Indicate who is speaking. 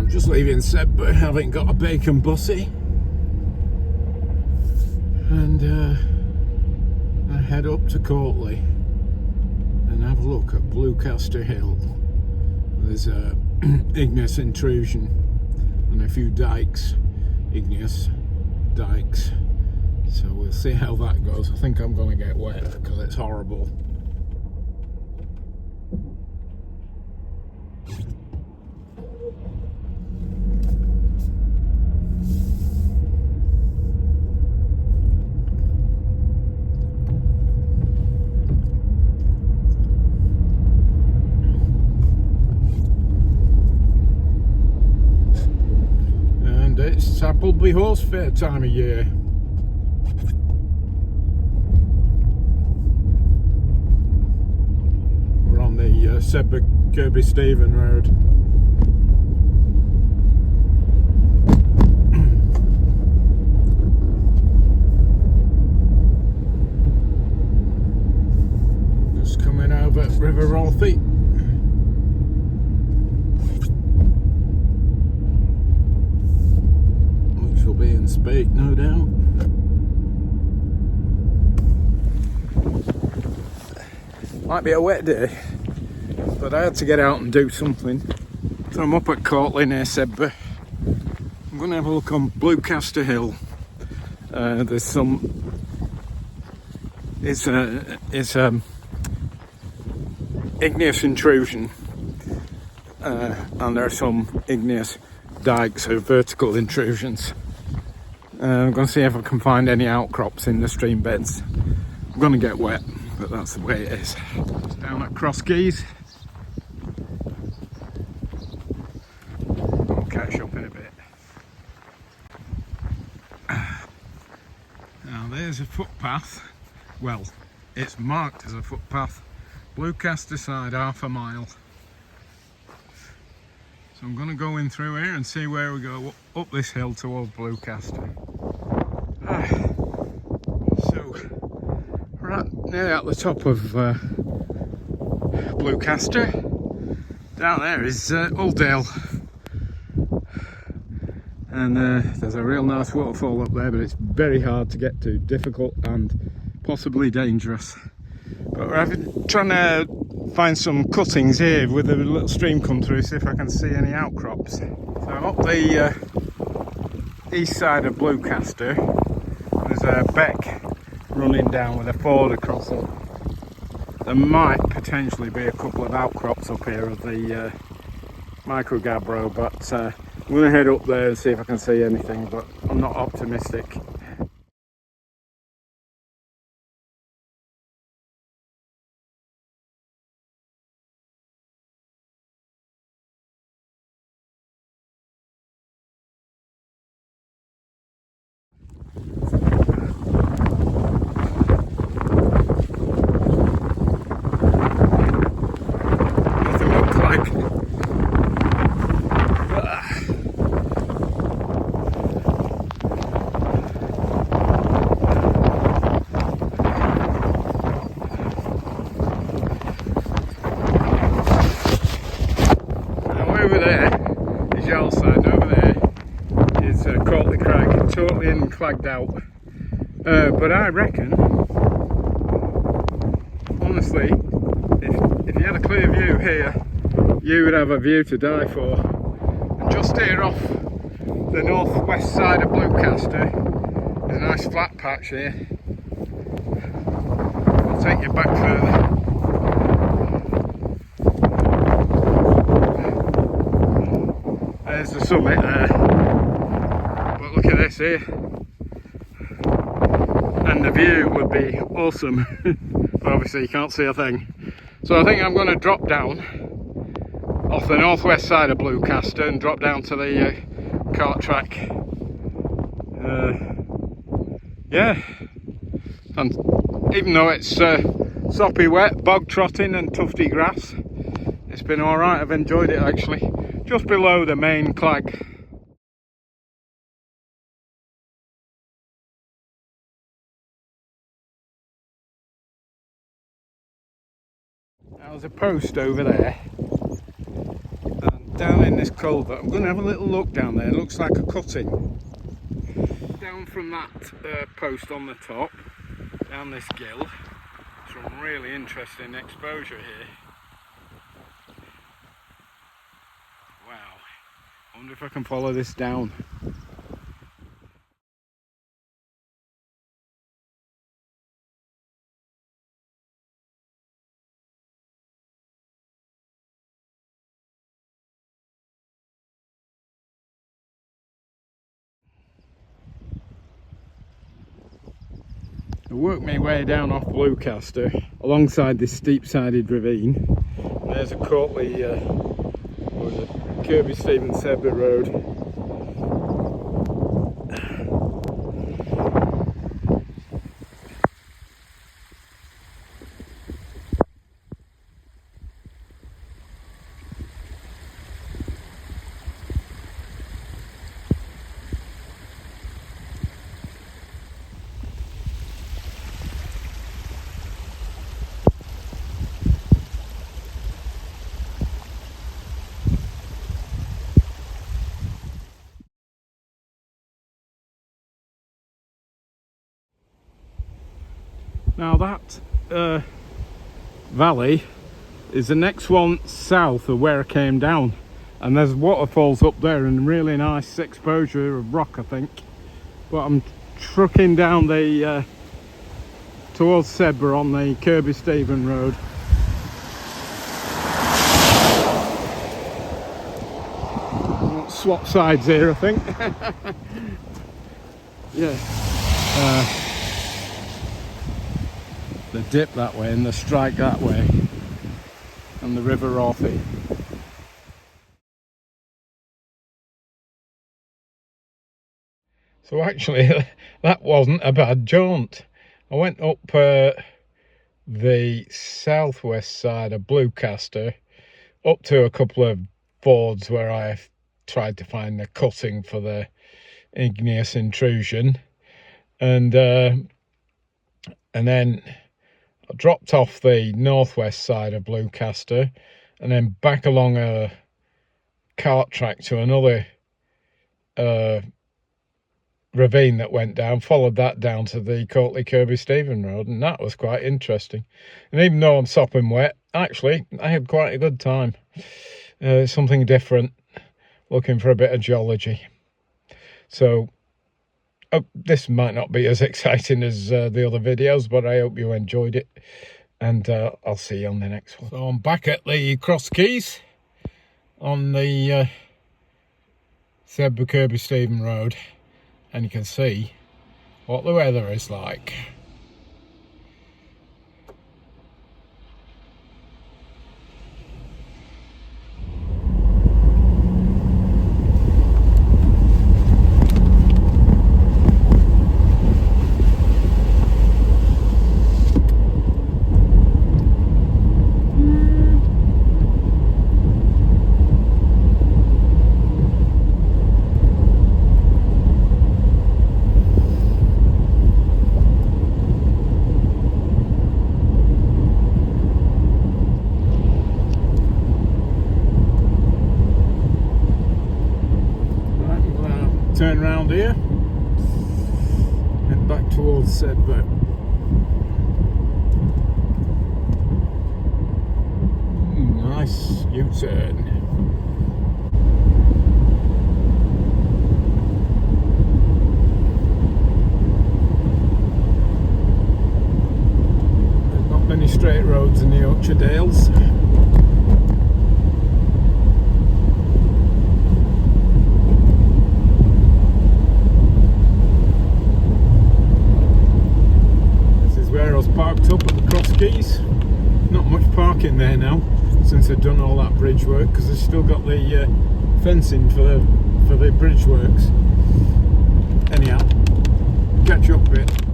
Speaker 1: Just leaving Sedbergh, having got a bacon bussy, and I head up to Courtley and have a look at Bluecaster Hill. There's a igneous intrusion and a few dikes, igneous dikes, so we'll see how that goes. I think I'm going to get wet because it's horrible. It's Appleby Horse Fair time of year. We're on the Sedbergh Kirby Stephen Road. Just coming over River Rothy. Be in spate, no doubt. Might be a wet day, but I had to get out and do something. So I'm up at Courtley near Sedbergh. I'm going to have a look on Bluecaster Hill. There's some. It's igneous intrusion, and there are some igneous dikes or vertical intrusions. I'm going to see if I can find any outcrops in the stream beds. I'm going to get wet, but that's the way it is. Just down at Cross Keys. I'll catch up in a bit. Now there's a footpath. Well, it's marked as a footpath. Bluecaster side, half a mile. So I'm going to go in through here and see where we go up this hill towards Bluecaster. So, right nearly at the top of Bluecaster. Down there is Ulldale. And there's a real nice waterfall up there, but it's very hard to get to, difficult and possibly dangerous. But we're trying to find some cuttings here with a little stream come through, see if I can see any outcrops. So I'm up the east side of Bluecaster. There's a beck running down with a ford across it. There might potentially be a couple of outcrops up here of the micro gabbro, but I'm going to head up there and see if I can see anything, but I'm not optimistic. Totally unclagged out, but I reckon, honestly, if you had a clear view here, you would have a view to die for. And just here off the northwest side of Bluecaster, there's a nice flat patch here. I'll take you back further. There's the summit there. Look at this here, and the view would be awesome. But obviously you can't see a thing, so I think I'm going to drop down off the northwest side of Bluecaster and drop down to the cart track. Yeah, and even though it's soppy wet, bog trotting and tufty grass, it's been alright. I've enjoyed it actually. Just below the main clag. Now there's a post over there, and down in this culvert. I'm going to have a little look down there. It looks like a cutting. Down from that post on the top, down this gill, some really interesting exposure here. Wow, I wonder if I can follow this down. I worked my way down off Bluecaster alongside this steep-sided ravine. And there's a courtly, what was it, Kirby Stephen Sedbergh Road. Now that valley is the next one south of where I came down, and there's waterfalls up there and really nice exposure of rock, I think. But I'm trucking down the towards Sedbergh on the Kirby Stephen Road. I'll swap sides here, I think. Yeah. The dip that way and the strike that way, and the River Rothy. So actually that wasn't a bad jaunt. I went up the southwest side of Bluecaster up to a couple of fords where I tried to find the cutting for the igneous intrusion, and then I dropped off the northwest side of Bluecaster and then back along a cart track to another ravine that went down, followed that down to the courtly Kirby Stephen Road, and that was quite interesting. And even though I'm sopping wet, actually I had quite a good time. Something different, looking for a bit of geology. So this might not be as exciting as the other videos, but I hope you enjoyed it, and I'll see you on the next one. So I'm back at the Cross Keys on the Sedbergh Kirby Stephen Road, and you can see what the weather is like. Turn round here, head back towards Sedbergh. Nice U-turn. There's not many straight roads in the Yorkshire Dales. Parked up at the Cross Keys. Not much parking there now since they've done all that bridge work, because they've still got the fencing for the bridge works. Anyhow, catch you up a bit.